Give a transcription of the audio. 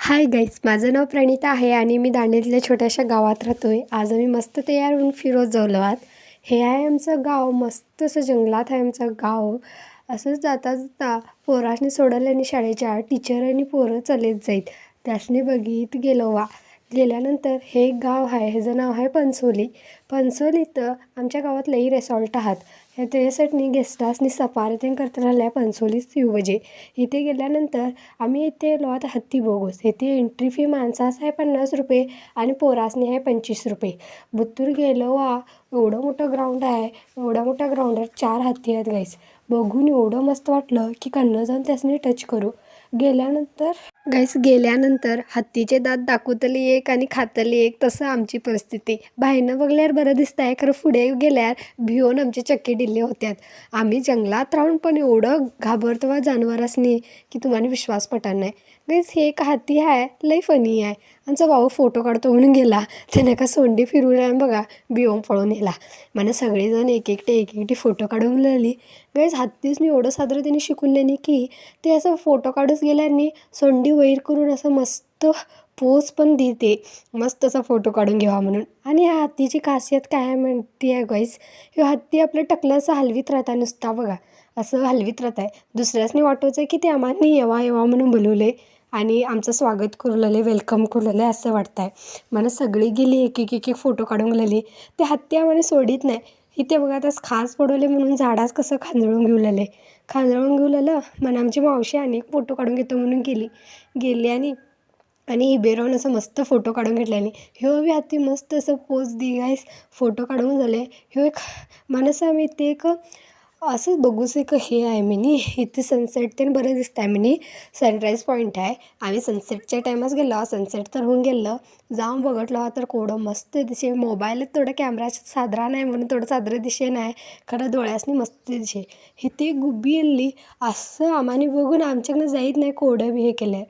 Hi guys, माझं नाव प्रणिता आहे आणि मी दांडेलीच्या छोट्याशा गावात राहतो आहे. आज आम्ही मस्त तयार होऊन फिरत जालो आहात. हे आहे आमचं गाव, मस्त असं जंगलात आहे आमचं गाव. असंच जाता जाता पोरासनी सोडलं आणि शाळेच्या टीचर आणि पोरं चालत जाईत. त्यासनी बघित गेलो वा. गेल्यानंतर हे एक गाव आहे, ह्याचं नाव आहे पंचोली. पंचोलीत आमच्या गावात लई रेसॉर्ट आहात. त्याच्यासाठी गेस्टासनी सफारी करता राहिल्या पंचोली शिवजे. इथे गेल्यानंतर आम्ही इथे गेलो आता हत्ती बघूस. इथे एंट्री फी माणसास आहे 50 रुपये आणि पोरासनी आहे 25 रुपये. बुत्तूर गेलो वा, एवढं मोठं ग्राउंड आहे. एवढ्या मोठ्या ग्राउंडवर 4 हत्ती आहेत गाईस. बघून एवढं मस्त वाटलं की कन्नं जाऊन त्यासनी टच करू. गेल्यानंतर हत्तीचे दात दाखवतली एक आणि खातली एक, तसं आमची परिस्थिती. बाहेरनं बघल्यावर बरं दिसतं आहे, खरं पुढे गेल्यावर भिवून आमचे चक्के डिल्ले होत्यात. आम्ही जंगलात राहून पण एवढं घाबरतो वा जनावरांसनी की तुम्हाला विश्वास पटणार नाही. गाईस, हे एक हत्ती आहे, लई फनी आहे. आमचा भाऊ फोटो काढतो म्हणून गेला, त्याने का सोंडी फिरवून बघा भिवून पळून नेला. मला सगळेजण एक एकटे फोटो काढून लागली. गाईस, हत्तीसनी एवढं सादर त्यांनी शिकून लेनी की ते असं फोटो काढूच गेल्याने सोंडी वैर करून असं मस्त पोज पण देते, मस्त असा फोटो काढून घ्यावा म्हणून. आणि ह्या हत्तीची खासियत काय म्हणते आहे गाईस, हे हत्ती आपलं टकलं असं हलवीत राहता, नुसता बघा असं हलवीत राहत आहे. दुसऱ्यासनी वाटवायचं की ते आम्हाला येवा येवा म्हणून बोलवले आणि आमचं स्वागत करू वेलकम करू असं वाटतं आहे. मला सगळी गेली एक एक फोटो काढून गेलेली. ते हत्ती आम्हाला सोडित नाही. इथे बघा त्यास खास पडवले म्हणून झाडाच कसं खांजळून घेऊ लागलं. मला आमची मावशी आणि एक फोटो काढून घेतो म्हणून गेली आणि इबे राहून असं मस्त फोटो काढून घेतल्याने. ह्यो बी हत्ती मस्त असं पोज दी गाईस, फोटो काढून झाले. ह्यो एक मनसं आम्ही ते एक असंच बघूच एक हे आहे मिनी. इथे सनसेट ते बरं दिसतं आहे मिनी. सनराईज पॉईंट आहे. आम्ही सनसेटच्या टायमाच गेलो, सनसेट तर होऊन गेलं. जाऊन बघितलं तर केवढं मस्त दिसे. मोबाईलात थोडं कॅमेरा साजरा नाही म्हणून थोडं साजरं दिसे नाही, खरं डोळ्यासनी मस्त दिसे. इथे गुब्बी येल्ली असं आम्हाने बघून आमच्याकडनं जाईत नाही, कोवढं बी हे केलं आहे.